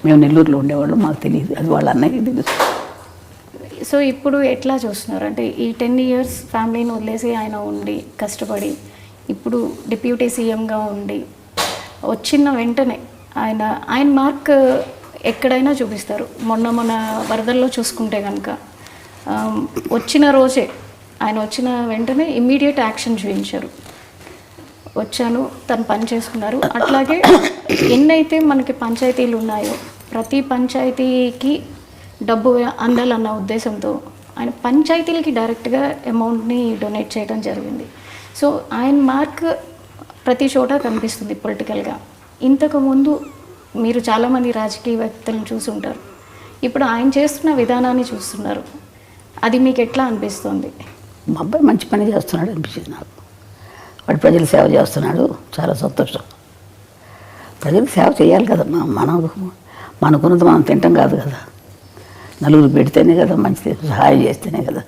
మేము నెల్లూరులో ఉండేవాళ్ళం, మాకు తెలియదు, అది వాళ్ళ అన్నయ్యకి తెలుసు. సో ఇప్పుడు ఎట్లా చూస్తున్నారు అంటే ఈ 10 years ఫ్యామిలీని వదిలేసి ఆయన ఉండి కష్టపడి ఇప్పుడు డిప్యూటీ సీఎంగా ఉండి వచ్చిన వెంటనే ఆయన ఆయన మార్క్ ఎక్కడైనా చూపిస్తారు. మొన్న వరదల్లో చూసుకుంటే కనుక వచ్చిన రోజే ఆయన వచ్చిన వెంటనే ఇమ్మీడియట్ యాక్షన్ చూపించారు. వచ్చాను, తను పని చేసుకున్నారు. అట్లాగే ఎన్నైతే మనకి పంచాయతీలు ఉన్నాయో ప్రతి పంచాయతీకి డబ్బు అందాలన్న ఉద్దేశంతో ఆయన పంచాయతీలకి డైరెక్ట్గా అమౌంట్ని డొనేట్ చేయడం జరిగింది. సో ఆయన మార్క్ ప్రతి చోట కనిపిస్తుంది పొలిటికల్గా. ఇంతకుముందు మీరు చాలామంది రాజకీయవేత్తలను చూసి ఉంటారు, ఇప్పుడు ఆయన చేస్తున్న విధానాన్ని చూస్తున్నారు, అది మీకు ఎట్లా అనిపిస్తుంది? మా అబ్బాయి మంచి పని చేస్తున్నాడు అనిపించింది నాకు. వాడు ప్రజలు సేవ చేస్తున్నాడు, చాలా సంతోషం. ప్రజలకు సేవ చేయాలి కదా, మనకున్నది మనం తింటాం కాదు కదా, నలుగురు పెడితేనే కదా మంచిది, సహాయం చేస్తేనే కదా.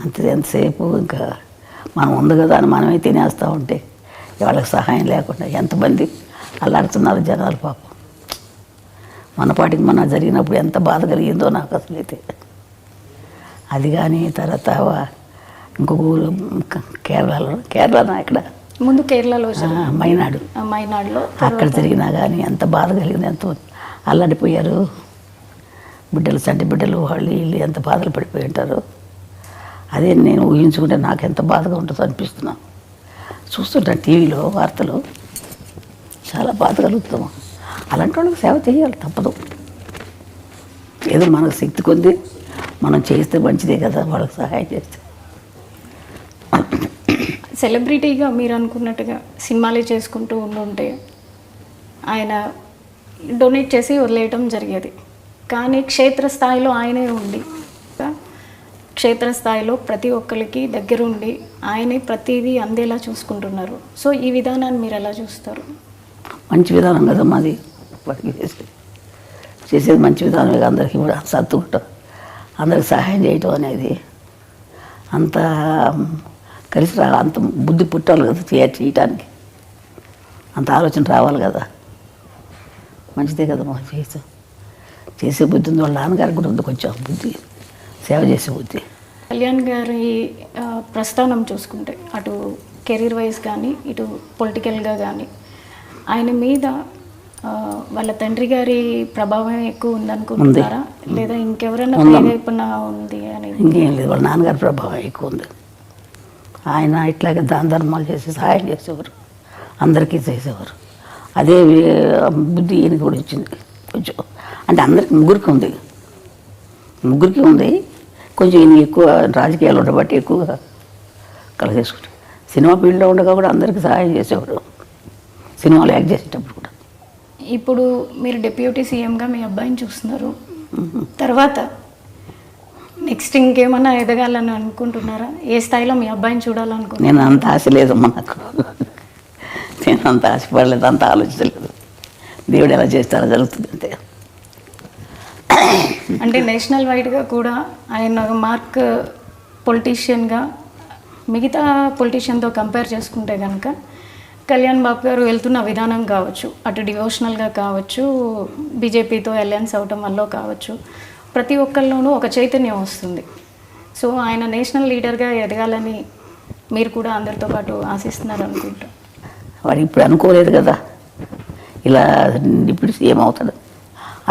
అంతే, ఎంతసేపు ఇంకా మనం ఉంది కదా అని మనమే తినేస్తూ ఉంటే వాళ్ళకి సహాయం లేకుండా ఎంతమంది అల్లాడుతున్నారు జనాలు పాపం. మన పాటికి మన జరిగినప్పుడు ఎంత బాధ కలిగిందో నాకు అసలైతే. అది కానీ తర్వాత ఇంకొక ఊరు కేరళలో ఇక్కడ ముందు కేరళలో మైనాడులో అక్కడ జరిగినా కానీ ఎంత బాధ కలిగింది, ఎంతో అల్లాడిపోయారు బిడ్డలు, చంటి బిడ్డలు, వాళ్ళు వీళ్ళు ఎంత బాధలు పడిపోయి ఉంటారు. అదే నేను ఊహించుకుంటే నాకు ఎంత బాధగా ఉంటుందో అనిపిస్తున్నాను. చూస్తుంటాను టీవీలో వార్తలు, చాలా బాధ కలుగుతాము. అలాంటి వాళ్ళకి సేవ చేయాలి, తప్పదు. ఏదో మనకు శక్తి కొద్ది మనం చేస్తే మంచిదే కదా, వాళ్ళకి సహాయం చేస్తే. సెలబ్రిటీగా మీరు అనుకున్నట్టుగా సినిమాలే చేసుకుంటూ ఉంటే ఆయన డొనేట్ చేసి వదిలేయటం జరిగేది. కానీ క్షేత్రస్థాయిలో ఆయనే ఉండి క్షేత్రస్థాయిలో ప్రతి ఒక్కరికి దగ్గరుండి ఆయనే ప్రతిదీ అందేలా చూసుకుంటున్నారు. సో ఈ విధానాన్ని మీరు ఎలా చూస్తారు? మంచి విధానం కదా మాది, వాటికి చేసేది మంచి విధానమే. అందరికీ కూడా సర్దుకుంటాం, అందరికి సహాయం చేయటం అనేది అంత కలిసి అంత బుద్ధి పుట్టాలి కదా చేయటానికి, అంత ఆలోచన రావాలి కదా. మంచిదే కదా మాకు చేసే బుద్ధి ఉంది. వాళ్ళ నాన్నగారికి కూడా ఉంది కొంచెం బుద్ధి, సేవ చేసే బుద్ధి. కళ్యాణ్ గారి ప్రస్థానం చూసుకుంటే అటు కెరీర్ వైజ్ కానీ ఇటు పొలిటికల్గా కానీ ఆయన మీద వాళ్ళ తండ్రి గారి ప్రభావం ఎక్కువ ఉందనుకుంటున్నారా, లేదా ఇంకెవరైనా ప్రేరేపణ ఉంది అనేది? ఇంకేం లేదు, వాళ్ళ నాన్నగారి ప్రభావం ఎక్కువ ఉంది. ఆయన ఇట్లాగే దాన ధర్మాలు చేసి సహాయం చేసేవారు, అందరికీ చేసేవారు. అదే బుద్ధి ఈయనకి కూడా వచ్చింది కొంచెం. అంటే అందరికి ముగ్గురికి ఉంది కొంచెం. ఈయన ఎక్కువ రాజకీయాలు ఉండబట్టి ఎక్కువగా కలిగేసుకుంటారు. సినిమా ఫీల్డ్లో ఉండగా కూడా అందరికీ సహాయం చేసేవారు, సినిమాలు యాక్ట్ చేసేటప్పుడు కూడా. ఇప్పుడు మీరు డిప్యూటీ సీఎంగా మీ అబ్బాయిని చూస్తున్నారు, తర్వాత నెక్స్ట్ ఇంకేమన్నా ఎదగాలని అనుకుంటున్నారా? ఏ స్థాయిలో మీ అబ్బాయిని చూడాలనుకుంటున్నారు? నేను అంత ఆశ లేదమ్మా నాకు, నేను అంత ఆశపడలేదు, అంత ఆలోచించలేదు. దేవుడు ఎలా చేస్తారో జరుగుతుంది అంతే. అంటే నేషనల్ వైడ్గా కూడా ఆయన మార్క్ పొలిటీషియన్గా మిగతా పొలిటీషియన్తో కంపేర్ చేసుకుంటే కనుక కళ్యాణ్ బాబు గారు వెళ్తున్న విధానం కావచ్చు, అటు డివోషనల్గా కావచ్చు, బీజేపీతో అలయన్స్ అవటం వల్ల కావచ్చు, ప్రతి ఒక్కరిలోనూ ఒక చైతన్యం వస్తుంది. సో ఆయన నేషనల్ లీడర్గా ఎదగాలని మీరు కూడా అందరితో పాటు ఆశిస్తున్నారు అనుకుంటా. వాడు ఇప్పుడు అనుకోలేదు కదా ఇలా ఇప్పుడు సీఎం అవుతాడు,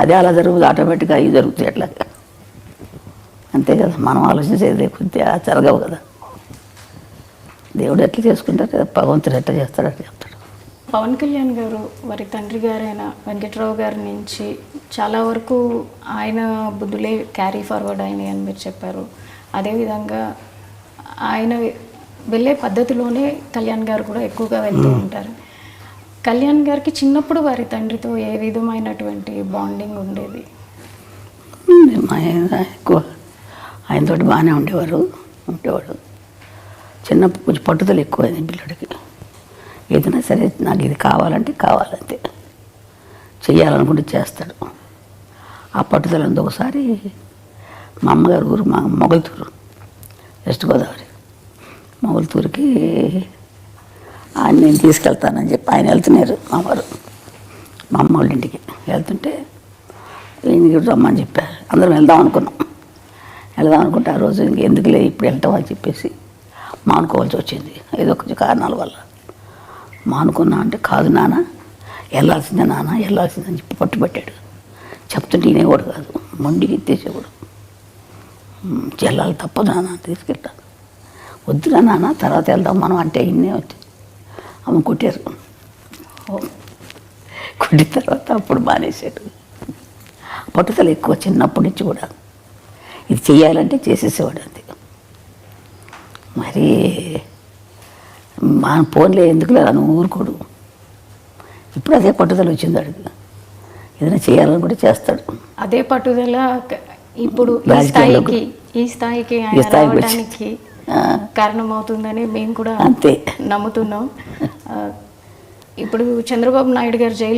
అదే అలా జరుగుతుంది, ఆటోమేటిక్గా అవి జరుగుతాయి అట్లా. అంతే కదా, మనం ఆలోచించేది కొద్దిగా జరగవు కదా. దేవుడు ఎట్లా చేసుకుంటారు, భగవంతుడు ఎట్లా చేస్తాడు అట్లా చెప్తాడు. పవన్ కళ్యాణ్ గారు వారి తండ్రి గారైన వెంకట్రావు గారి నుంచి చాలా వరకు ఆయన బుద్ధులే క్యారీ ఫార్వర్డ్ అయినాయి అని మీరు చెప్పారు. అదేవిధంగా ఆయన వెళ్ళే పద్ధతిలోనే కళ్యాణ్ గారు కూడా ఎక్కువగా వెళ్తూ ఉంటారు. కళ్యాణ్ గారికి చిన్నప్పుడు వారి తండ్రితో ఏ విధమైనటువంటి బాండింగ్ ఉండేది? ఎక్కువ ఆయనతో బాగానే ఉండేవాడు. చిన్నప్పుడు కొంచెం పట్టుదల ఎక్కువైంది పిల్లడికి. ఏదైనా సరే నాకు ఇది కావాలంటే కావాలంతే, చెయ్యాలనుకుంటే చేస్తాడు. ఆ పట్టుదల ఉంది. ఒకసారి మా అమ్మగారు ఊరు మా మొగల్తూరు, వెస్ట్ గోదావరి, మొగల్తూరుకి ఆయన నేను తీసుకెళ్తానని చెప్పి ఆయన వెళ్తున్నారు. మా వారు మా అమ్మ వాళ్ళ ఇంటికి వెళ్తుంటే ఈయనకి రమ్మని చెప్పారు. అందరం వెళ్దాం అనుకుంటే ఆ రోజు ఎందుకులే ఇప్పుడు వెళ్తాం అని చెప్పేసి మానుకోవాల్సి వచ్చింది. ఏదో కొంచెం కారణాల వల్ల మానుకున్నా అంటే, కాదు నాన్న వెళ్ళాల్సిందే వెళ్ళాల్సిందని చెప్పి పట్టుబట్టాడు. చెప్తుంటే వినేవాడు కాదు, మొండికి ఎత్తేసేవాడు. వెళ్ళాలి తప్పదు నాన్న తీసుకెళ్తాను. వద్దురా నాన్న తర్వాత వెళ్దాం మనం అంటే ఇన్నే వచ్చి అమ్మ కొట్టారు. కొట్టిన తర్వాత అప్పుడు మానేశాడు. పట్టుదల ఎక్కువ చిన్నప్పటి నుంచి కూడా. ఇది చెయ్యాలంటే చేసేసేవాడు అంతే. మరి మా ఫోన్లే ఎందుకు లేదని ఊరుకోడు. ఇప్పుడు అదే పట్టుదల వచ్చింది అడుగు. ఏదైనా చేయాలని కూడా చేస్తాడు. అదే పట్టుదల ఇప్పుడు రాజకీయాల్లోకి ఈ స్థాయికి ఆయన రావడానికి కారణమవుతుందని మేము కూడా అంతే నమ్ముతున్నాం. ఇప్పుడు చంద్రబాబు నాయుడు గారు జైలు